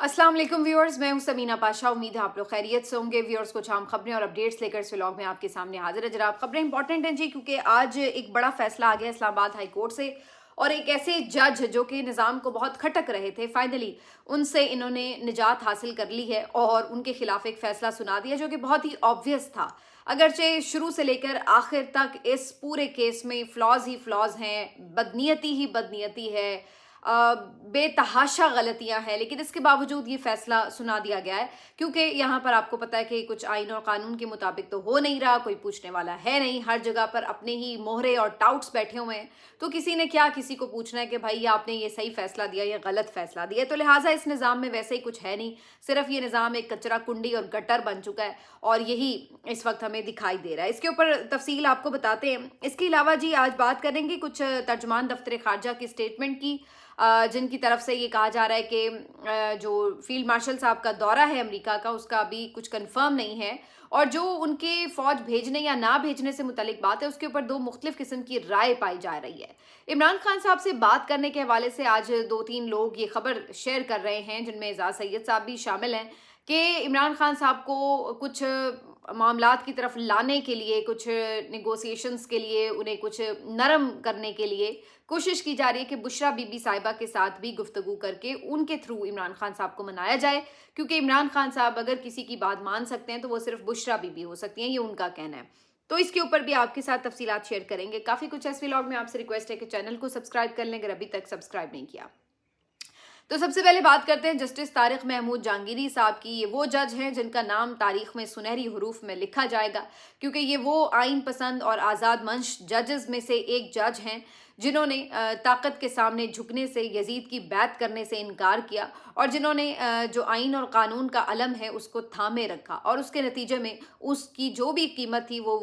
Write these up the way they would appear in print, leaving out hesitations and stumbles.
अस्सलाम वालेकुम व्यूअर्स, मैं हूं समीना पाशा। उम्मीद है आप लोग खैरियत से होंगे। व्यूअर्स, कुछ आम खबरें और अपडेट्स लेकर इस व्लॉग में आपके सामने हाजिर है। जनाब, खबरें इंपॉर्टेंट हैं जी, क्योंकि आज एक बड़ा फैसला आ गया इस्लामाबाद हाई कोर्ट से, और एक ऐसे जज जो कि निज़ाम को बहुत खटक रहे थे, फाइनली उनसे इन्होंने निजात हासिल कर ली है और उनके खिलाफ एक फैसला सुना दिया जो कि बहुत ही ऑब्वियस था। अगरचे शुरू से लेकर आखिर तक इस पूरे केस में फ्लॉज ही फ्लॉज हैं, बदनीयती ही बदनीयती है, बेतहाशा गलतियां हैं, लेकिन इसके बावजूद ये फैसला सुना दिया गया है, क्योंकि यहाँ पर आपको पता है कि कुछ आइन और कानून के मुताबिक तो हो नहीं रहा, कोई पूछने वाला है नहीं, हर जगह पर अपने ही मोहरे और टाउट्स बैठे हुए हैं। तो किसी ने क्या किसी को पूछना है कि भाई आपने ये सही फैसला दिया या गलत फैसला दिया। तो लिहाजा इस निज़ाम में वैसे ही कुछ है नहीं, सिर्फ ये निज़ाम एक कचरा कुंडी और गटर बन चुका है, और यही इस वक्त हमें दिखाई दे रहा है। इसके ऊपर तफसील आपको बताते हैं। इसके अलावा जी आज बात करेंगे कुछ तर्जुमान दफ्तर खारजा की स्टेटमेंट की, जिनकी तरफ से ये कहा जा रहा है कि जो फील्ड मार्शल साहब का दौरा है अमेरिका का, उसका अभी कुछ कंफर्म नहीं है, और जो उनके फौज भेजने या ना भेजने से मुतालिक बात है, उसके ऊपर दो मुख्तलिफ किस्म की राय पाई जा रही है। इमरान खान साहब से बात करने के हवाले से आज 2-3 लोग ये खबर शेयर कर रहे हैं, जिनमें एजाज सैयद साहब भी शामिल हैं, कि इमरान खान साहब को कुछ मामलात की तरफ लाने के लिए, कुछ नेगोशिएशंस के लिए, उन्हें कुछ नरम करने के लिए कोशिश की जा रही है कि बुशरा बीबी साहिबा के साथ भी गुफ्तगू करके उनके थ्रू इमरान खान साहब को मनाया जाए, क्योंकि इमरान खान साहब अगर किसी की बात मान सकते हैं तो वो सिर्फ बुशरा बीबी हो सकती हैं, ये उनका कहना है। तो इसके ऊपर भी आपके साथ तफसीलात शेयर करेंगे। काफ़ी कुछ इस व्लॉग में। आपसे रिक्वेस्ट है कि चैनल को सब्सक्राइब कर लें अगर अभी तक सब्सक्राइब नहीं किया। तो सबसे पहले बात करते हैं जस्टिस तारिक महमूद जहांगीरी साहब की। ये वो जज हैं जिनका नाम तारीख में सुनहरी हरूफ में लिखा जाएगा, क्योंकि ये वो आइन पसंद और आज़ाद मंश जजेस में से एक जज हैं जिन्होंने ताकत के सामने झुकने से, यजीद की बैत करने से इनकार किया, और जिन्होंने जो आइन और कानून का अलम है उसको थामे रखा, और उसके नतीजे में उसकी जो भी कीमत थी वो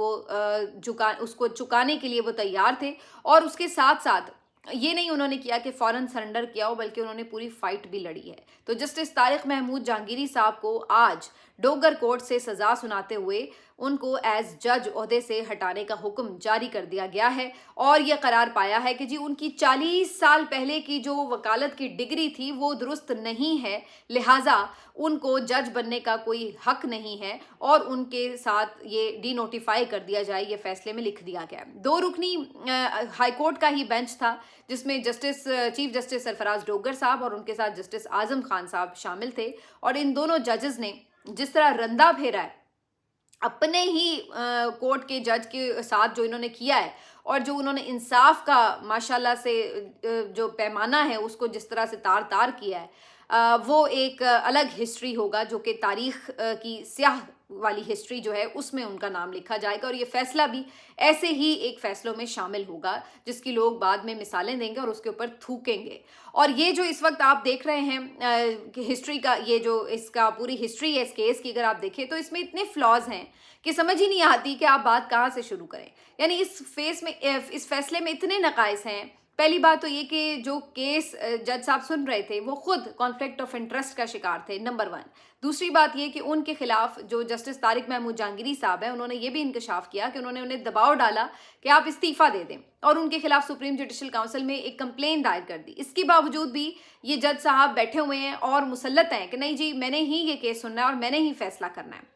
उसको चुकाने के लिए वो तैयार थे। और उसके साथ साथ ये नहीं उन्होंने किया कि फ़ौरन सरेंडर किया हो, बल्कि उन्होंने पूरी फाइट भी लड़ी है। तो जस्टिस तारिक महमूद जहांगीरी साहब को आज डोगर कोर्ट से सज़ा सुनाते हुए उनको एज जज ओहदे से हटाने का हुक्म जारी कर दिया गया है, और यह करार पाया है कि जी उनकी 40 साल पहले की जो वकालत की डिग्री थी वो दुरुस्त नहीं है, लिहाजा उनको जज बनने का कोई हक नहीं है, और उनके साथ ये डीनोटिफाई कर दिया जाए, ये फैसले में लिख दिया गया। 2 रुकनी हाई कोर्ट का ही बेंच था, जिसमें चीफ जस्टिस सरफराज डोगर साहब और उनके साथ जस्टिस आजम खान साहब शामिल थे। और इन दोनों जजेस ने जिस तरह रंदा फेरा है अपने ही कोर्ट के जज के साथ, जो इन्होंने किया है, और जो उन्होंने इंसाफ का माशाल्लाह से जो पैमाना है उसको जिस तरह से तार तार किया है, वो एक अलग हिस्ट्री होगा, जो कि तारीख की स्याह वाली हिस्ट्री जो है उसमें उनका नाम लिखा जाएगा। और ये फैसला भी ऐसे ही एक फैसलों में शामिल होगा जिसकी लोग बाद में मिसालें देंगे और उसके ऊपर थूकेंगे। और ये जो इस वक्त आप देख रहे हैं कि हिस्ट्री का, ये जो इसका पूरी हिस्ट्री है इस केस की, अगर आप देखें तो इसमें इतने फ्लॉज हैं कि समझ ही नहीं आती कि आप बात कहाँ से शुरू करें। यानी इस फैसले में इतने नकाइस हैं। पहली बात तो ये कि जो केस जज साहब सुन रहे थे वो खुद कॉन्फ्लिक्ट ऑफ इंटरेस्ट का शिकार थे, नंबर 1। दूसरी बात ये कि उनके खिलाफ जो जस्टिस तारिक महमूद जहांगीरी साहब हैं, उन्होंने ये भी इंकशाफ किया कि उन्होंने उन्हें दबाव डाला कि आप इस्तीफा दे दें, और उनके खिलाफ सुप्रीम जुडिशल काउंसिल में एक कंप्लेन दायर कर दी। इसके बावजूद भी ये जज साहब बैठे हुए हैं और मुसल्लत हैं कि नहीं जी मैंने ही ये केस सुनना है और मैंने ही फैसला करना है।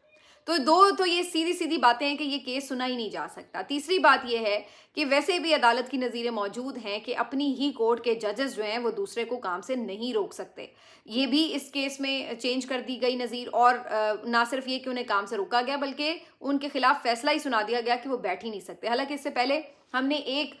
तो ये सीधी सीधी बातें हैं कि ये केस सुना ही नहीं जा सकता। तीसरी बात ये है कि वैसे भी अदालत की नज़ीरें मौजूद हैं कि अपनी ही कोर्ट के जजेस जो हैं वो दूसरे को काम से नहीं रोक सकते। ये भी इस केस में चेंज कर दी गई नज़ीर, और ना सिर्फ ये कि उन्हें काम से रोका गया, बल्कि उनके खिलाफ फैसला ही सुना दिया गया कि वो बैठ ही नहीं सकते। हालांकि इससे पहले हमने एक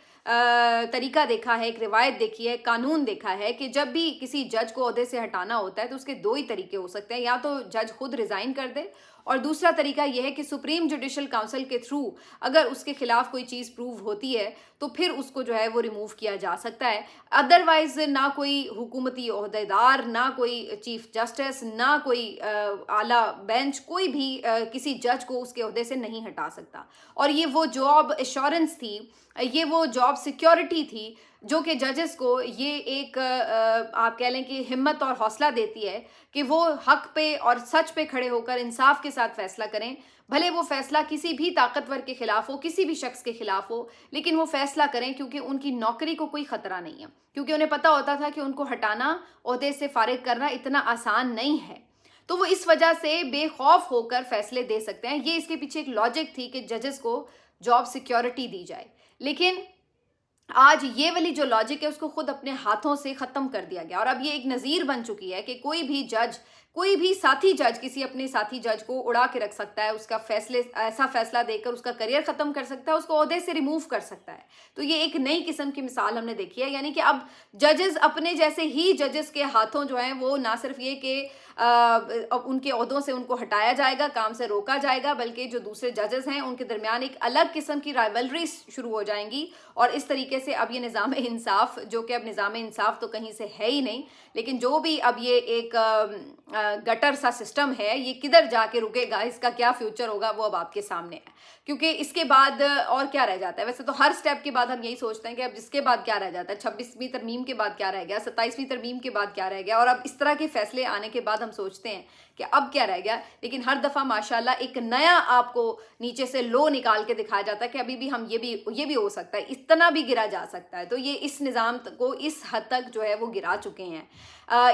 तरीका देखा है, एक रिवायत देखी है, कानून देखा है कि जब भी किसी जज को ओहदे से हटाना होता है तो उसके 2 ही तरीके हो सकते हैं, या तो जज खुद रिजाइन कर दे, और दूसरा तरीका यह है कि सुप्रीम जुडिशल काउंसिल के थ्रू अगर उसके खिलाफ कोई चीज़ प्रूव होती है तो फिर उसको जो है वो रिमूव किया जा सकता है। अदरवाइज ना कोई हुकूमती ओहदेदार, ना कोई चीफ जस्टिस, ना कोई आला बेंच, कोई भी किसी जज को उसके ओहदे से नहीं हटा सकता। और ये वो जॉब एश्योरेंस थी, ये वो जॉब सिक्योरिटी थी जो कि जजेस को ये एक आप कह लें कि हिम्मत और हौसला देती है कि वो हक पे और सच पे खड़े होकर इंसाफ के साथ फैसला करें, भले वो फैसला किसी भी ताकतवर के खिलाफ हो, किसी भी शख्स के खिलाफ हो, लेकिन वो फैसला करें क्योंकि उनकी नौकरी को कोई खतरा नहीं है, क्योंकि उन्हें पता होता था कि उनको हटाना, ओहदे से फारिग करना इतना आसान नहीं है। तो वो इस वजह से बेखौफ होकर फैसले दे सकते हैं। ये इसके पीछे एक लॉजिक थी कि जजेस को जॉब सिक्योरिटी दी जाए, लेकिन आज ये वाली जो लॉजिक है उसको खुद अपने हाथों से खत्म कर दिया गया और अब ये एक नज़ीर बन चुकी है कि कोई भी जज, कोई भी साथी जज किसी अपने साथी जज को उड़ा के रख सकता है, उसका ऐसा फैसला देकर उसका करियर खत्म कर सकता है, उसको ओहदे से रिमूव कर सकता है। तो ये एक नई किस्म की मिसाल हमने देखी है, यानी कि अब जजेस अपने जैसे ही जजेस के हाथों जो हैं वो ना सिर्फ ये कि अब उनके ओहदों से उनको हटाया जाएगा, काम से रोका जाएगा, बल्कि जो दूसरे जजेस हैं उनके दरमियान एक अलग किस्म की राइवलरी शुरू हो जाएंगी और इस तरीके से अब ये निज़ाम इंसाफ, जो कि अब निज़ाम इंसाफ तो कहीं से है ही नहीं, लेकिन जो भी अब ये एक गटर सा सिस्टम है, ये किधर जाके रुकेगा, इसका क्या फ्यूचर होगा, वो अब आपके सामने है। क्योंकि इसके बाद और क्या रह जाता है? वैसे तो हर स्टेप के बाद हम यही सोचते हैं कि अब इसके बाद क्या रह जाता है, 26वीं तरमीम के बाद क्या रह गया, 27वीं तरमीम के बाद क्या रह गया, और अब इस तरह के फैसले आने के बाद हम सोचते हैं कि अब क्या रह गया। लेकिन हर दफ़ा माशाल्लाह एक नया आपको नीचे से लो निकाल के दिखाया जाता है कि अभी भी हम ये भी हो सकता है, इतना भी गिरा जा सकता है। तो ये इस निज़ाम को इस हद तक जो है वो गिरा चुके हैं।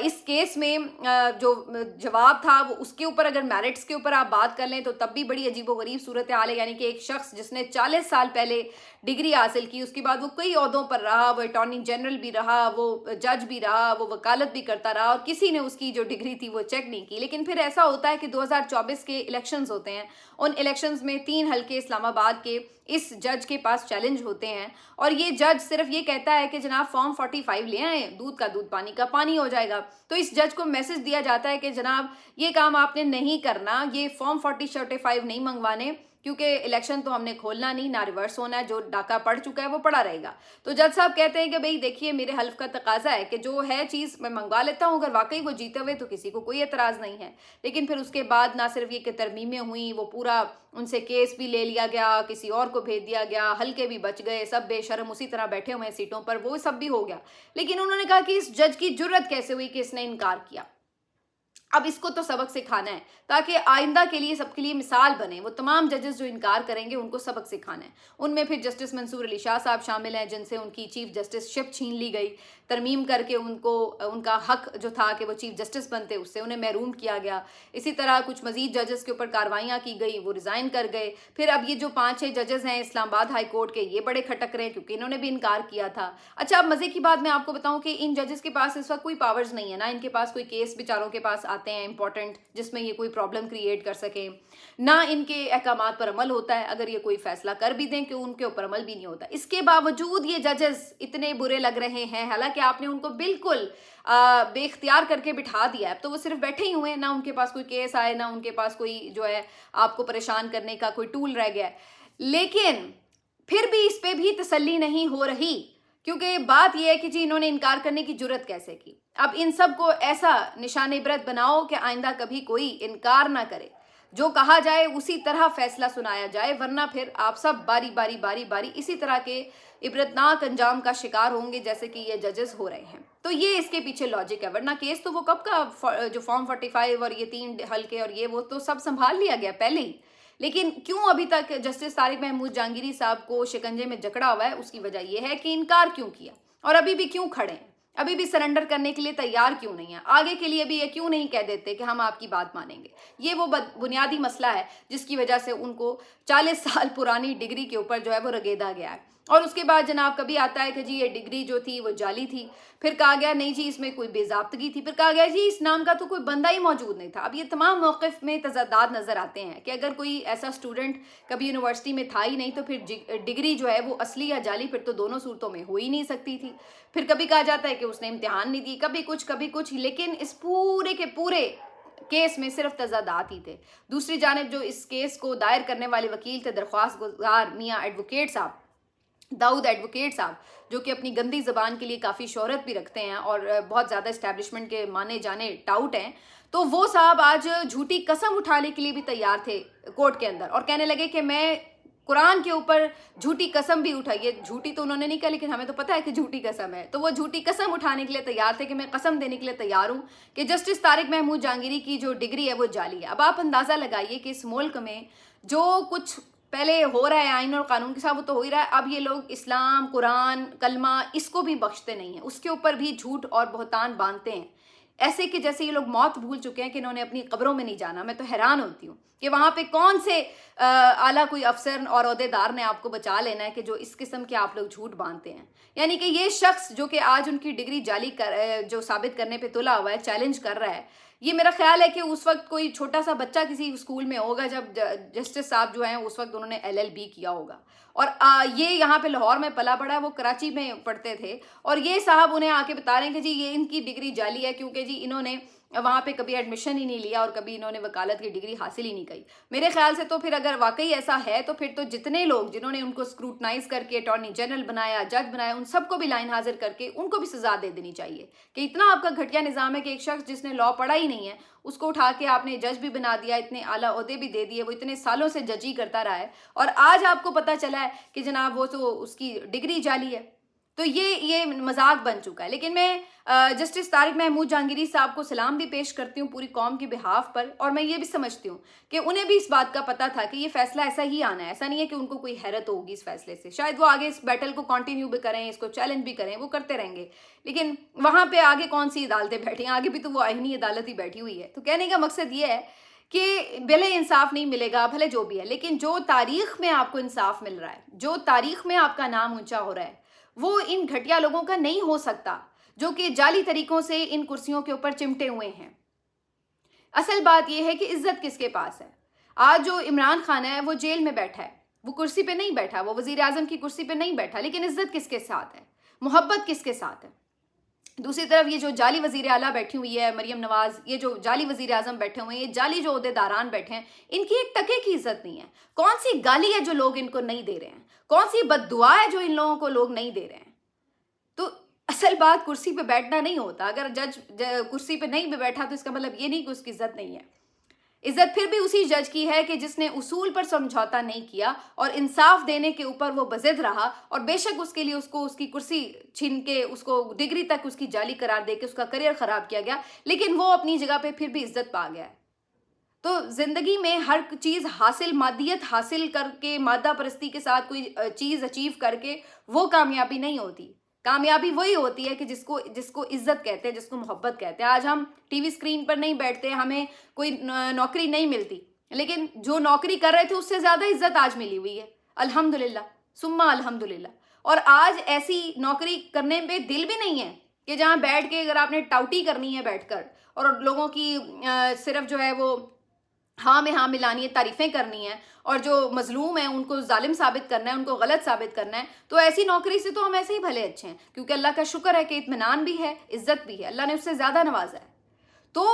इस केस में जो जवाब था वो उसके ऊपर अगर मेरिट्स के ऊपर आप बात कर लें तो तब भी बड़ी अजीबोगरीब सूरत हाल है। यानी कि एक शख्स जिसने 40 साल पहले डिग्री हासिल की, उसके बाद वो कई ओहदों पर रहा, वो अटॉर्नी जनरल भी रहा, वो जज भी रहा, वो वकालत भी करता रहा और किसी ने उसकी जो डिग्री थी वो चेक नहीं की। लेकिन फिर ऐसा होता है कि 2024 के इलेक्शंस होते हैं, उन इलेक्शंस में 3 हल्के इस्लामाबाद के इस जज के पास चैलेंज होते हैं और ये जज सिर्फ ये कहता है कि जनाब फॉर्म 45 ले आए, दूध का दूध पानी का पानी हो जाएगा। तो इस जज को मैसेज दिया जाता है कि जनाब ये काम आपने नहीं करना, ये फॉर्म 45 नहीं मंगवाने, क्योंकि इलेक्शन तो हमने खोलना नहीं, ना रिवर्स होना है, जो डाका पड़ चुका है वो पड़ा रहेगा। तो जज साहब कहते हैं कि भाई देखिए मेरे हल्फ का तकाजा है कि जो है चीज़ मैं मंगवा लेता हूँ, अगर वाकई वो जीते हुए तो किसी को कोई एतराज़ नहीं है। लेकिन फिर उसके बाद ना सिर्फ ये कि तरमीमें हुई, वो पूरा उनसे केस भी ले लिया गया, किसी और को भेज दिया गया, हल्के भी बच गए, सब बेशर्म उसी तरह बैठे हुए हैं सीटों पर, वो सब भी हो गया। लेकिन उन्होंने कहा कि इस जज की जुर्रत कैसे हुई कि इसने इनकार किया। अब इसको तो सबक सिखाना है ताकि आइंदा के लिए सबके लिए मिसाल बने। वो तमाम जजेस जो इनकार करेंगे उनको सबक सिखाना है। उनमें फिर जस्टिस मंसूर अली शाह साहब शामिल हैं, जिनसे उनकी चीफ जस्टिसशिप छीन ली गई, तरमीम करके उनको उनका हक जो था कि वो चीफ जस्टिस बनते उससे उन्हें महरूम किया गया। इसी तरह कुछ मजीद जजेस के ऊपर कार्रवाइयाँ की गई, वो रिज़ाइन कर गए। फिर अब ये जो 5-6 जजेस हैं इस्लामाबाद हाई कोर्ट के, ये बड़े खटक रहे हैं क्योंकि इन्होंने भी इनकार किया था। अच्छा, अब मज़े की बात मैं आपको बताऊं कि इन जजेस के पास इस वक्त कोई पावर्स नहीं है, ना इनके पास कोई केस बेचारों के पास आते हैं इंपॉर्टेंट जिसमें ये कोई प्रॉब्लम क्रिएट कर सकें, ना इनके अहकामात पर अमल होता है। अगर ये कोई फैसला कर भी दें कि उनके ऊपर अमल भी नहीं होता। इसके बावजूद ये जजेस इतने बुरे लग रहे हैं, हालांकि आपने उनको बिल्कुल बेख्तियार करके बिठा दिया है। तो वो सिर्फ बैठे ही हुए हैं, ना उनके पास कोई केस आए, ना उनके पास कोई जो है आपको परेशान करने का कोई टूल रह गया है। लेकिन फिर भी इस पे भी तसल्ली नहीं हो रही, क्योंकि बात यह है कि जी इन्होंने इनकार करने की जुर्रत कैसे की। अब इन सब को ऐसा निशान इबरत बनाओ कि आइंदा कभी कोई इनकार ना करे, जो कहा जाए उसी तरह फैसला सुनाया जाए, वरना फिर आप सब बारी बारी इसी तरह के इबरतनाक अंजाम का शिकार होंगे जैसे कि ये जजेस हो रहे हैं। तो ये इसके पीछे लॉजिक है, वरना केस तो वो कब का जो फॉर्म 45 और ये 3 हल्के और ये वो तो सब संभाल लिया गया पहले ही। लेकिन क्यों अभी तक जस्टिस तारिक महमूद जहांगीरी साहब को शिकंजे में जकड़ा हुआ है, उसकी वजह यह है कि इनकार क्यों किया और अभी भी क्यों खड़े हैं, अभी भी सरेंडर करने के लिए तैयार क्यों नहीं है, आगे के लिए भी ये क्यों नहीं कह देते कि हम आपकी बात मानेंगे। ये वो बुनियादी मसला है जिसकी वजह से उनको 40 साल पुरानी डिग्री के ऊपर जो है वो रगेदा गया है। और उसके बाद जनाब कभी आता है कि जी ये डिग्री जो थी वो जाली थी, फिर कहा गया नहीं जी इसमें कोई बेज़ाब्तगी थी, फिर कहा गया जी इस नाम का तो कोई बंदा ही मौजूद नहीं था। अब ये तमाम मौक़िफ़ में तज़ादात नज़र आते हैं कि अगर कोई ऐसा स्टूडेंट कभी यूनिवर्सिटी में था ही नहीं तो फिर डिग्री जो है वो असली या जाली, फिर तो दोनों सूरतों में हो ही नहीं सकती थी। फिर कभी कहा जाता है कि उसने इम्तिहान नहीं दी, कभी कुछ, लेकिन इस पूरे के पूरे केस में सिर्फ तज़ादात ही थे। दूसरी जानिब जो इस केस को दायर करने वाले वकील थे दरख्वास्त गुजार मियाँ एडवोकेट साहब, दाऊद एडवोकेट साहब, जो कि अपनी गंदी ज़बान के लिए काफ़ी शोहरत भी रखते हैं और बहुत ज़्यादा इस्टेब्लिशमेंट के माने जाने टाउट हैं, तो वो साहब आज झूठी कसम उठाने के लिए भी तैयार थे कोर्ट के अंदर और कहने लगे कि मैं कुरान के ऊपर झूठी कसम भी उठाई है। झूठी तो उन्होंने नहीं कहा, लेकिन हमें तो पता है कि झूठी कसम है। तो वो झूठी कसम उठाने के लिए तैयार थे कि मैं कसम देने के लिए तैयार हूँ कि जस्टिस तारिक महमूद जहांगीरी की जो डिग्री है वो जाली है। अब आप अंदाज़ा लगाइए कि इस मुल्क में जो कुछ पहले हो रहा है आइन और कानून के साथ वो तो हो ही रहा है, अब ये लोग इस्लाम, कुरान, कलमा इसको भी बख्शते नहीं हैं, उसके ऊपर भी झूठ और बहतान बांधते हैं, ऐसे कि जैसे ये लोग मौत भूल चुके हैं कि इन्होंने अपनी कब्रों में नहीं जाना। मैं तो हैरान होती हूँ कि वहाँ पे कौन से आला कोई अफसर और ओहदेदार ने आपको बचा लेना है कि जो इस किस्म के आप लोग झूठ बांधते हैं। यानी कि ये शख्स जो कि आज उनकी डिग्री जाली जो साबित करने पे तुला हुआ है, चैलेंज कर रहा है, ये मेरा ख्याल है कि उस वक्त कोई छोटा सा बच्चा किसी स्कूल में होगा जब जस्टिस साहब जो हैं उस वक्त उन्होंने LLB किया होगा, और ये यहाँ पे लाहौर में पला पड़ा, वो कराची में पढ़ते थे, और ये साहब उन्हें आके बता रहे हैं कि जी ये इनकी डिग्री जाली है क्योंकि जी इन्होंने वहाँ पे कभी एडमिशन ही नहीं लिया और कभी इन्होंने वकालत की डिग्री हासिल ही नहीं की। मेरे ख्याल से तो फिर अगर वाकई ऐसा है तो फिर तो जितने लोग जिन्होंने उनको स्क्रूटनाइज करके अटॉर्नी जनरल बनाया, जज बनाया, उन सबको भी लाइन हाजिर करके उनको भी सजा दे देनी चाहिए कि इतना आपका घटिया निज़ाम है कि एक शख्स जिसने लॉ पढ़ा ही नहीं है उसको उठा के आपने जज भी बना दिया, इतने आला ओहदे भी दे दिए, वो इतने सालों से जज ही करता रहा है और आज आपको पता चला है कि जनाब वो तो उसकी डिग्री जाली है। तो ये मजाक बन चुका है। लेकिन मैं जस्टिस तारिक महमूद जहांगीरी साहब को सलाम भी पेश करती हूँ पूरी कौम के बिहाफ पर, और मैं ये भी समझती हूँ कि उन्हें भी इस बात का पता था कि ये फैसला ऐसा ही आना है। ऐसा नहीं है कि उनको कोई हैरत होगी इस फैसले से, शायद वो आगे इस बैटल को कंटिन्यू भी करें, इसको चैलेंज भी करें, वो करते रहेंगे। लेकिन वहाँ पे आगे कौन सी अदालतें बैठी हैं, आगे भी तो वो आईनी अदालत ही बैठी हुई है। तो कहने का मकसद ये है कि भले इंसाफ नहीं मिलेगा, भले जो भी है, लेकिन जो तारीख में आपको इंसाफ मिल रहा है, जो तारीख में आपका नाम ऊंचा हो रहा है, वो इन घटिया लोगों का नहीं हो सकता जो कि जाली तरीकों से इन कुर्सियों के ऊपर चिमटे हुए हैं। असल बात यह है कि इज्जत किसके पास है। आज जो इमरान खान है वो जेल में बैठा है, वो कुर्सी पे नहीं बैठा, वो वजीर आजम की कुर्सी पे नहीं बैठा, लेकिन इज्जत किसके साथ है, मोहब्बत किसके साथ है। दूसरी तरफ ये जो जाली वजीर आला बैठी हुई है मरियम नवाज, ये जो जाली वजीर आजम बैठे हुए हैं, ये जाली जो ओहदेदारान बैठे हैं, इनकी एक टके की इज्जत नहीं है। कौन सी गाली है जो लोग इनको नहीं दे रहे हैं, कौन सी बद्दुआ है जो इन लोगों को लोग नहीं दे रहे हैं। तो असल बात कुर्सी पे बैठना नहीं होता। अगर जज कुर्सी पे नहीं भी बैठा तो इसका मतलब ये नहीं कि उसकी इज्जत नहीं है। इज्जत फिर भी उसी जज की है कि जिसने उसूल पर समझौता नहीं किया और इंसाफ देने के ऊपर वो बज़िद रहा, और बेशक उसके लिए उसको उसकी कुर्सी छीन के उसको डिग्री तक उसकी जाली करार दे के उसका करियर ख़राब किया गया, लेकिन वो अपनी जगह पे फिर भी इज्जत पा गया है। तो ज़िंदगी में हर चीज़ हासिल, मादियत हासिल करके, मादा परस्ती के साथ कोई चीज़ अचीव करके वो कामयाबी नहीं होती। कामयाबी वही होती है कि जिसको इज्जत कहते हैं, जिसको मोहब्बत कहते हैं। आज हम टीवी स्क्रीन पर नहीं बैठते, हमें कोई नौकरी नहीं मिलती, लेकिन जो नौकरी कर रहे थे उससे ज़्यादा इज्जत आज मिली हुई है, अल्हम्दुलिल्लाह सुम्मा अल्हम्दुलिल्लाह। और आज ऐसी नौकरी करने पे दिल भी नहीं है कि जहाँ बैठ के अगर आपने टाउटी करनी है बैठकर और लोगों की सिर्फ जो है वो हाँ में हाँ मिलानी है, तारीफ़ें करनी है, और जो मजलूम है उनको जालिम साबित करना है, उनको गलत साबित करना है, तो ऐसी नौकरी से तो हम ऐसे ही भले अच्छे हैं, क्योंकि अल्लाह का शुक्र है कि इत्मीनान भी है, इज्जत भी है, अल्लाह ने उससे ज़्यादा नवाजा है। तो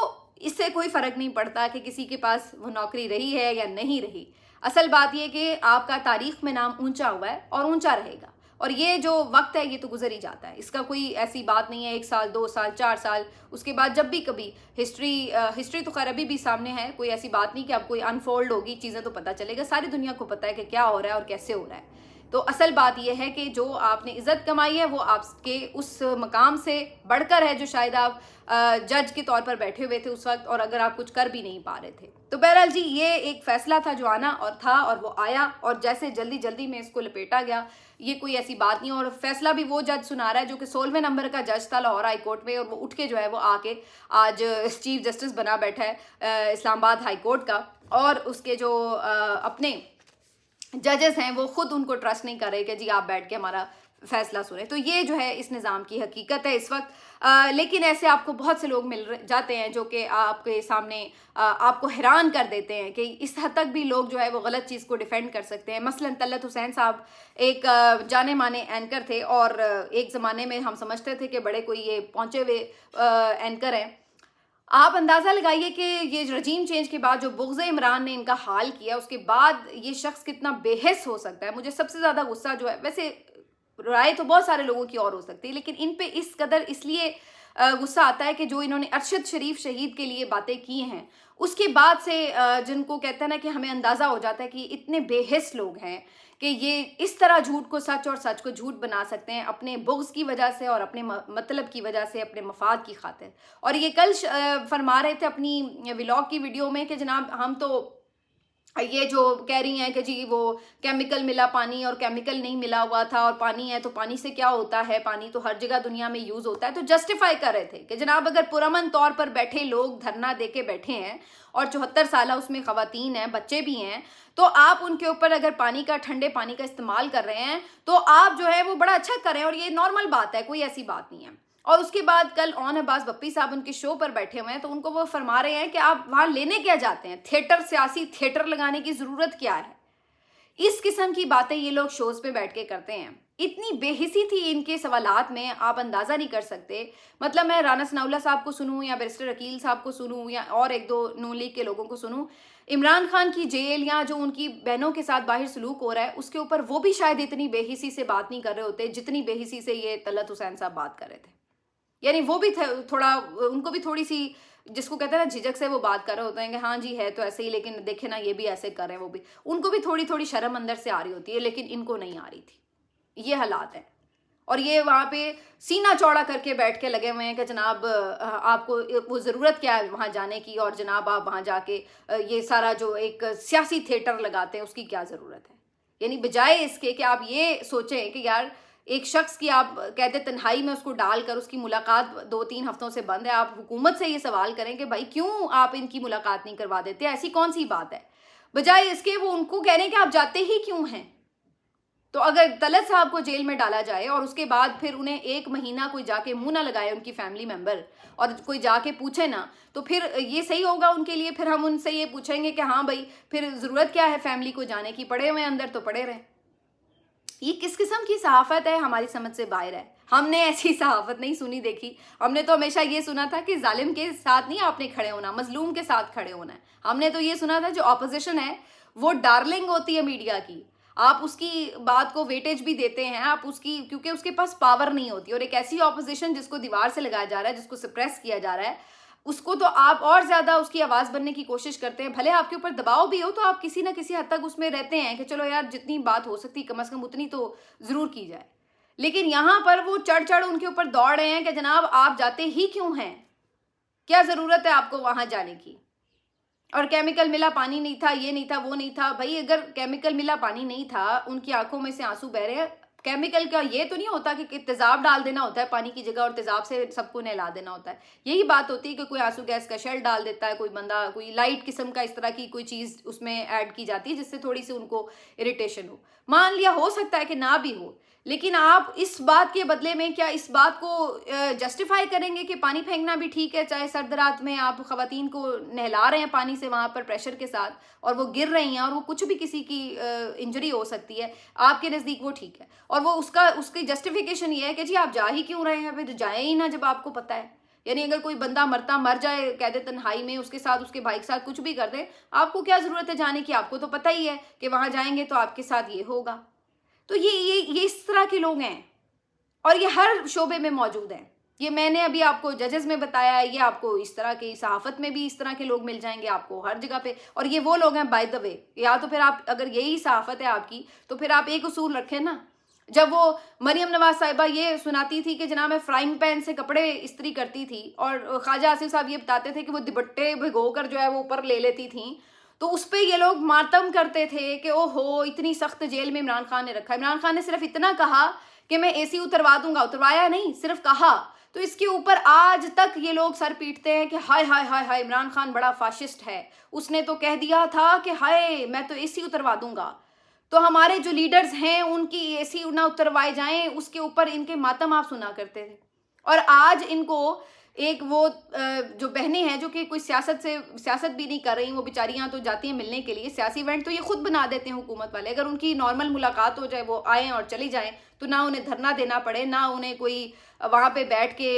इससे कोई फ़र्क नहीं पड़ता कि किसी के पास वो नौकरी रही है या नहीं रही। असल बात यह कि आपका तारीख़ में नाम ऊंचा हुआ है और ऊंचा रहेगा, और ये जो वक्त है ये तो गुजर ही जाता है। इसका कोई ऐसी बात नहीं है 1 साल 2 साल 4 साल, उसके बाद जब भी कभी हिस्ट्री तो खैर अभी भी सामने है, कोई ऐसी बात नहीं कि अब कोई अनफोल्ड होगी, चीज़ें तो पता चलेगा, सारी दुनिया को पता है कि क्या हो रहा है और कैसे हो रहा है। तो असल बात यह है कि जो आपने इज़्ज़त कमाई है वो आपके उस मकाम से बढ़कर है जो शायद आप जज के तौर पर बैठे हुए थे उस वक्त, और अगर आप कुछ कर भी नहीं पा रहे थे। तो बहरहाल जी ये एक फ़ैसला था जो आना और था, और वो आया, और जैसे जल्दी जल्दी में इसको लपेटा गया, ये कोई ऐसी बात नहीं। और फैसला भी वो जज सुना रहा है जो कि 16वें नंबर का जज था लाहौर हाई कोर्ट में, और वो उठ के जो है वो आके आज चीफ जस्टिस बना बैठा है इस्लामाबाद हाई कोर्ट का, और उसके जो अपने जजेस हैं वो खुद उनको ट्रस्ट नहीं कर रहे कि जी आप बैठ के हमारा फैसला सुने। तो ये जो है इस निज़ाम की हकीकत है इस वक्त। लेकिन ऐसे आपको बहुत से लोग मिल जाते हैं जो कि आपके सामने आपको हैरान कर देते हैं कि इस हद तक भी लोग जो है वो गलत चीज़ को डिफेंड कर सकते हैं। मसलन तलत हुसैन साहब एक जाने माने एंकर थे, और एक ज़माने में हम समझते थे कि बड़े कोई ये पहुँचे हुए एंकर हैं। आप अंदाज़ा लगाइए कि ये रजीम चेंज के बाद जो बुग़्ज़ इमरान ने इनका हाल किया, उसके बाद ये शख्स कितना बेहिस हो सकता है। मुझे सबसे ज़्यादा गुस्सा जो है, वैसे राय तो बहुत सारे लोगों की और हो सकती है, लेकिन इन पे इस कदर इसलिए गुस्सा आता है कि जो इन्होंने अरशद शरीफ शहीद के लिए बातें की हैं, उसके बाद से जिनको कहते हैं ना कि हमें अंदाज़ा हो जाता है कि इतने बेहिस लोग हैं कि ये इस तरह झूठ को सच और सच को झूठ बना सकते हैं अपने बुग़्ज़ की वजह से और अपने मतलब की वजह से, अपने मफाद की खातिर। और ये कल फरमा रहे थे अपनी व्लॉग की वीडियो में कि जनाब हम तो ये जो कह रही हैं कि जी वो केमिकल मिला पानी और केमिकल नहीं मिला हुआ था, और पानी है तो पानी से क्या होता है, पानी तो हर जगह दुनिया में यूज़ होता है। तो जस्टिफाई कर रहे थे कि जनाब अगर पुरअमन तौर पर बैठे लोग धरना दे के बैठे हैं और 74 साल उसमें ख़वातीन हैं, बच्चे भी हैं, तो आप उनके ऊपर अगर पानी का, ठंडे पानी का इस्तेमाल कर रहे हैं तो आप जो है वो बड़ा अच्छा कर रहे हैं, और ये नॉर्मल बात है, कोई ऐसी बात नहीं है। और उसके बाद कल ऑन अब्बास बप्पी साहब उनके शो पर बैठे हुए हैं, तो उनको वो फरमा रहे हैं कि आप वहाँ लेने क्या जाते हैं, थिएटर, सियासी थिएटर लगाने की ज़रूरत क्या है। इस किस्म की बातें ये लोग शोज़ पे बैठ के करते हैं। इतनी बेहिसी थी इनके सवालात में, आप अंदाज़ा नहीं कर सकते। मतलब मैं राना सनाउल्लाह साहब को सुनूं या बैरिस्टर अकील साहब को सुनूं या और एक दो नून लीग के लोगों को सुनूं, इमरान खान की जेल या जो उनकी बहनों के साथ बाहर सलूक हो रहा है उसके ऊपर वो भी शायद इतनी बेहिसी से बात नहीं कर रहे होते जितनी बेहिसी से ये तलत हुसैन साहब बात कर रहे थे। यानी वो भी थोड़ा, उनको भी थोड़ी सी, जिसको कहते हैं ना झिझक से वो बात कर रहे होते हैं कि हाँ जी है तो ऐसे ही, लेकिन देखे ना ये भी ऐसे कर रहे हैं, वो भी, उनको भी थोड़ी थोड़ी शर्म अंदर से आ रही होती है, लेकिन इनको नहीं आ रही थी। ये हालात हैं। और ये वहाँ पे सीना चौड़ा करके बैठ के लगे हुए हैं कि जनाब आपको वो ज़रूरत क्या है वहाँ जाने की, और जनाब आप वहाँ जाके ये सारा जो एक सियासी थिएटर लगाते हैं उसकी क्या ज़रूरत है। यानी बजाय इसके कि आप ये सोचें कि यार एक शख्स की आप कहते तन्हाई में उसको डालकर उसकी मुलाकात 2-3 हफ्तों से बंद है, आप हुकूमत से ये सवाल करें कि भाई क्यों आप इनकी मुलाकात नहीं करवा देते, ऐसी कौन सी बात है। बजाय इसके वो उनको कह रहे हैं कि आप जाते ही क्यों हैं। तो अगर तलत साहब को जेल में डाला जाए और उसके बाद फिर उन्हें 1 महीना कोई जाके मुंह ना लगाए उनकी फैमिली मेंबर, और कोई जाके पूछे ना, तो फिर ये सही होगा उनके लिए। फिर हम उनसे ये पूछेंगे कि हाँ भाई फिर ज़रूरत क्या है फैमिली को जाने की, पड़े हुए अंदर तो पड़े रहें। ये किस किस्म की सहाफ़त है, हमारी समझ से बाहर है। हमने ऐसी सहाफ़त नहीं सुनी देखी। हमने तो हमेशा ये सुना था कि जालिम के साथ नहीं आपने खड़े होना, मजलूम के साथ खड़े होना है। हमने तो ये सुना था जो अपोजिशन है वो डार्लिंग होती है मीडिया की, आप उसकी बात को वेटेज भी देते हैं, आप उसकी, क्योंकि उसके पास पावर नहीं होती। और एक ऐसी ऑपोजिशन जिसको दीवार से लगाया जा रहा है, जिसको सप्रेस किया जा रहा है, उसको तो आप और ज़्यादा उसकी आवाज़ बनने की कोशिश करते हैं। भले आपके ऊपर दबाव भी हो तो आप किसी ना किसी हद तक उसमें रहते हैं कि चलो यार जितनी बात हो सकती कम से कम उतनी तो ज़रूर की जाए। लेकिन यहाँ पर वो चढ़ चढ़ उनके ऊपर दौड़ रहे हैं कि जनाब आप जाते ही क्यों हैं, क्या ज़रूरत है आपको वहाँ जाने की। और केमिकल मिला पानी नहीं था, ये नहीं था, वो नहीं था। भाई अगर केमिकल मिला पानी नहीं था, उनकी आंखों में से आंसू बह रहे हैं, केमिकल का ये तो नहीं होता कि तेज़ाब डाल देना होता है पानी की जगह और तेज़ाब से सबको नहला देना होता है। यही बात होती है कि कोई आंसू गैस का शेल डाल देता है, कोई बंदा कोई लाइट किस्म का इस तरह की कोई चीज़ उसमें ऐड की जाती है जिससे थोड़ी सी उनको इरिटेशन हो। मान लिया हो सकता है कि ना भी हो, लेकिन आप इस बात के बदले में क्या इस बात को जस्टिफाई करेंगे कि पानी फेंकना भी ठीक है, चाहे सर्द रात में आप ख़वातीन को नहला रहे हैं पानी से वहाँ पर प्रेशर के साथ और वो गिर रही हैं और वो कुछ भी किसी की इंजरी हो सकती है, आपके नज़दीक वो ठीक है। और वो उसकी जस्टिफिकेशन ये है कि जी आप जा ही क्यों रहे हैं, फिर जाए ही ना जब आपको पता है। यानी अगर कोई बंदा मर जाए कैद तन्हाई में, उसके साथ उसके भाई के साथ कुछ भी कर दे, आपको क्या ज़रूरत है जाने की, आपको तो पता ही है कि वहाँ जाएंगे तो आपके साथ ये होगा। तो ये इस तरह के लोग हैं और ये हर शोबे में मौजूद हैं। ये मैंने अभी आपको जजेस में बताया है, ये आपको इस तरह की सहाफ़त में भी इस तरह के लोग मिल जाएंगे आपको हर जगह पे। और ये वो लोग हैं बाय द वे, या तो फिर आप अगर यही सहाफ़त है आपकी तो फिर आप एक उसूल रखें ना। जब वो मरियम नवाज साहिबा ये सुनाती थी कि जनाब मैं फ्राइंग पैन से कपड़े इस्त्री करती थी और ख्वाजा आसिफ साहब ये बताते थे कि वो दुपट्टे भिगो कर जो है वो ऊपर ले लेती थी, तो उस पर ये लोग मातम करते थे कि ओहो इतनी सख्त जेल में इमरान खान ने रखा। इमरान खान ने सिर्फ इतना कहा कि मैं एसी उतरवा दूंगा, उतरवाया नहीं, सिर्फ कहा। तो इसके ऊपर आज तक ये लोग सर पीटते हैं कि हाय हाय हाय हाय इमरान खान बड़ा फाशिस्ट है, उसने तो कह दिया था कि हाय मैं तो एसी उतरवा दूंगा। तो हमारे जो लीडर्स हैं उनकी एसी ना उतरवाए जाएं, उसके ऊपर इनके मातम आप सुना करते थे। और आज इनको एक वो जो बहनें हैं जो कि कोई सियासत भी नहीं कर रही, वो बेचारियां तो जाती हैं मिलने के लिए, सियासी इवेंट तो ये खुद बना देते हैं हुकूमत वाले। अगर उनकी नॉर्मल मुलाकात हो जाए, वो आएँ और चली जाएं, तो ना उन्हें धरना देना पड़े, ना उन्हें कोई वहाँ पे बैठ के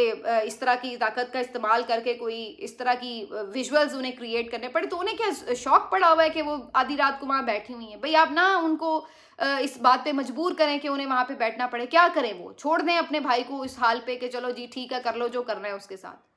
इस तरह की ताकत का इस्तेमाल करके कोई इस तरह की विजुअल्स उन्हें क्रिएट करने पड़े। तो उन्हें क्या शौक पड़ा हुआ है कि वो आधी रात को वहाँ बैठी हुई हैं? भाई आप ना उनको इस बात पे मजबूर करें कि उन्हें वहाँ पे बैठना पड़े। क्या करें? वो छोड़ दें अपने भाई को इस हाल पे कि चलो जी ठीक है, कर लो जो करना है उसके साथ।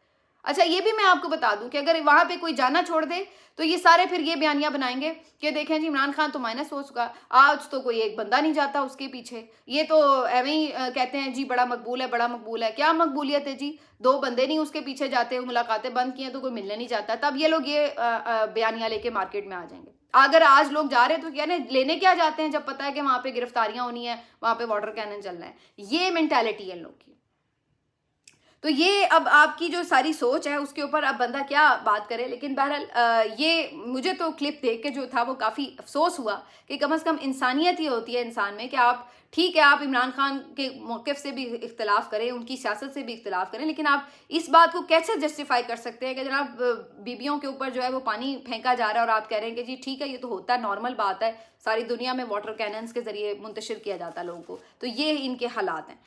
अच्छा ये भी मैं आपको बता दूं कि अगर वहां पे कोई जाना छोड़ दे तो ये सारे फिर ये बयानियां बनाएंगे कि देखें जी इमरान खान तो माइनस हो चुका, आज तो कोई एक बंदा नहीं जाता उसके पीछे, ये तो एवं ही कहते हैं जी बड़ा मकबूल है, बड़ा मकबूल है। क्या मकबूलियत है जी? 2 बंदे नहीं उसके पीछे जाते, मुलाकातें बंद की हैं तो कोई मिलने नहीं जाता, तब ये लोग ये बयानियां लेके मार्केट में आ जाएंगे। अगर आज लोग जा रहे हैं तो क्या लेने क्या जाते हैं जब पता है कि वहां पे गिरफ्तारियां होनी है, वहां पे वाटर कैनन चलना है। ये मेंटालिटी है इन लोग की। तो ये अब आपकी जो सारी सोच है उसके ऊपर अब बंदा क्या बात करे। लेकिन बहरहाल ये मुझे तो क्लिप देख के जो था वो काफ़ी अफसोस हुआ कि कम से कम इंसानियत ही होती है इंसान में कि आप ठीक है, आप इमरान खान के मौक़िफ़ से भी इख्तलाफ करें, उनकी सियासत से भी इख्तलाफ करें, लेकिन आप इस बात को कैसे जस्टिफाई कर सकते हैं कि जनाब बीबियों के ऊपर जो है वो पानी फेंका जा रहा है और आप कह रहे हैं कि जी ठीक है ये तो होता है, नॉर्मल बात है, सारी दुनिया में वाटर कैनन्स के ज़रिए मुंतशिर किया जाता है लोगों को। तो ये इनके हालात हैं।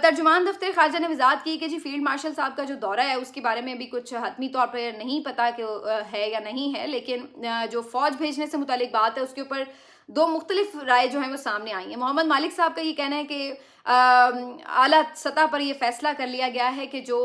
तर्जुमान दफ्तर खारजा ने वजाहत की कि जी फील्ड मार्शल साहब का जो दौरा है उसके बारे में भी कुछ हतमी तौर पर नहीं पता कि है या नहीं है, लेकिन जो फ़ौज भेजने से मुतालिक बात है उसके ऊपर 2 मुख्तलिफ राय जो हैं वो सामने आई हैं। मोहम्मद मालिक साहब का ये कहना है कि आला सतह पर यह फैसला कर लिया गया है कि जो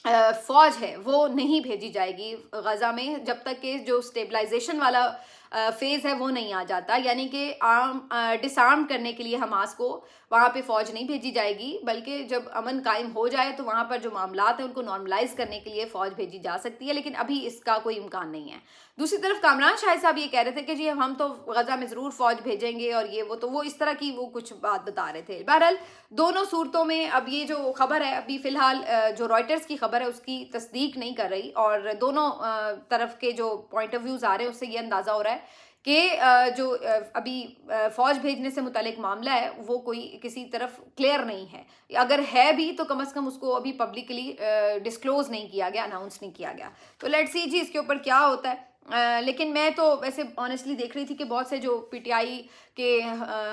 फ़ौज है वो नहीं भेजी जाएगी गज़ा में जब तक कि जो स्टेबलाइजेशन वाला फेज़ है वो नहीं आ जाता, यानी कि डिसआर्म करने के लिए हमास को वहाँ पे फ़ौज नहीं भेजी जाएगी, बल्कि जब अमन कायम हो जाए तो वहाँ पर जो मामलात हैं उनको नॉर्मलाइज़ करने के लिए फ़ौज भेजी जा सकती है, लेकिन अभी इसका कोई इम्कान नहीं है। दूसरी तरफ कामरान शाहिद साहब ये कह रहे थे कि जी हम तो गज़ा में ज़रूर फ़ौज भेजेंगे और ये वो इस तरह की वो कुछ बात बता रहे थे। बहरहाल दोनों सूरतों में अब ये जो खबर है अभी फ़िलहाल जो रॉयटर्स की खबर है उसकी तस्दीक नहीं कर रही, और दोनों तरफ के जो पॉइंट ऑफ व्यूज़ आ रहे हैं उससे ये अंदाज़ा हो रहा है कि जो अभी फ़ौज भेजने से मुतालिक मामला है वो कोई किसी तरफ क्लियर नहीं है। अगर है भी तो कम से कम उसको अभी पब्लिकली डिस्क्लोज़ नहीं किया गया, अनाउंस नहीं किया गया। तो लेट्स सी जी इसके ऊपर क्या होता है। लेकिन मैं तो वैसे ऑनेस्टली देख रही थी कि बहुत से जो पीटीआई के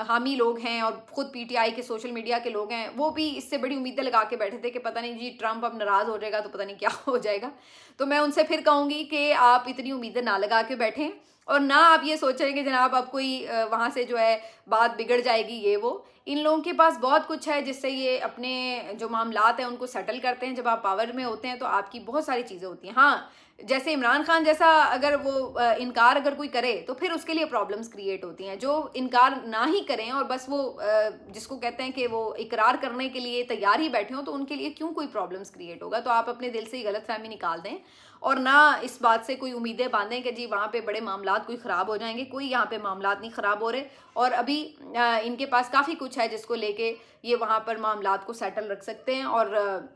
हामी लोग हैं और ख़ुद पीटीआई के सोशल मीडिया के लोग हैं वो भी इससे बड़ी उम्मीदें लगा के बैठे थे कि पता नहीं जी ट्रंप अब नाराज़ हो जाएगा तो पता नहीं क्या हो जाएगा। तो मैं उनसे फिर कहूँगी कि आप इतनी उम्मीदें ना लगा के बैठें और ना आप ये सोच रहे हैं कि जनाब अब कोई वहाँ से जो है बात बिगड़ जाएगी ये वो। इन लोगों के पास बहुत कुछ है जिससे ये अपने जो मामलात हैं उनको सेटल करते हैं। जब आप पावर में होते हैं तो आपकी बहुत सारी चीज़ें होती हैं। हाँ, जैसे इमरान खान जैसा अगर वो इनकार अगर कोई करे तो फिर उसके लिए प्रॉब्लम्स क्रिएट होती हैं। जो इनकार ना ही करें और बस वो जिसको कहते हैं कि वो इकरार करने के लिए तैयार ही बैठे हों तो उनके लिए क्यों कोई प्रॉब्लम्स क्रिएट होगा। तो आप अपने दिल से ही गलतफहमी निकाल दें और ना इस बात से कोई उम्मीदें बांधें कि जी वहाँ पे बड़े मामलात कोई ख़राब हो जाएंगे। कोई यहाँ पे मामलात नहीं ख़राब हो रहे और अभी इनके पास काफ़ी कुछ है जिसको लेके ये वहाँ पर मामलात को सेटल रख सकते हैं। और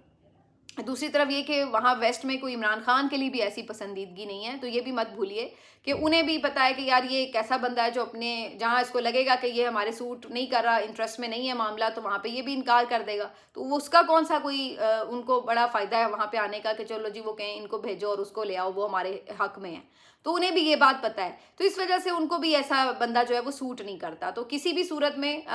दूसरी तरफ ये कि वहाँ वेस्ट में कोई इमरान खान के लिए भी ऐसी पसंदीदगी नहीं है। तो ये भी मत भूलिए कि उन्हें भी पता है कि यार ये एक ऐसा बंदा है जो अपने जहाँ इसको लगेगा कि ये हमारे सूट नहीं कर रहा, इंटरेस्ट में नहीं है मामला, तो वहाँ पे ये भी इनकार कर देगा। तो वो उसका कौन सा कोई उनको बड़ा फ़ायदा है वहाँ पे आने का कि चलो जी वो कहें इनको भेजो और उसको ले आओ, वो हमारे हक में है। तो उन्हें भी ये बात पता है। तो इस वजह से उनको भी ऐसा बंदा जो है वो सूट नहीं करता। तो किसी भी सूरत में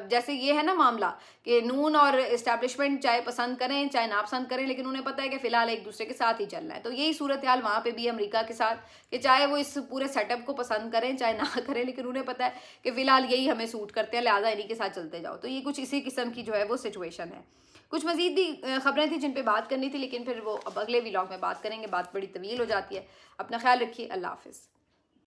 जैसे ये है ना मामला कि नून और इस्टेब्लिशमेंट चाहे पसंद करें चाहे नापसंद करें, लेकिन उन्हें पता है कि फ़िलहाल एक दूसरे के साथ ही चलना है। तो यही सूरत हाल वहाँ पे भी अमेरिका के साथ कि चाहे वो इस पूरे सेटअप को पसंद करें चाहे ना करें, लेकिन उन्हें पता है कि फ़िलहाल यही हमें सूट करते हैं, लिहाजा इन्हीं के साथ चलते जाओ। तो ये कुछ इसी किस्म की जो है वो सिचुएशन है। कुछ मज़ीद भी ख़बरें थी जिन पे बात करनी थी, लेकिन फिर वो अब अगले व्लॉग में बात करेंगे, बात बड़ी तवील हो जाती है। अपना ख्याल रखिए, अल्लाह हाफ़िज़।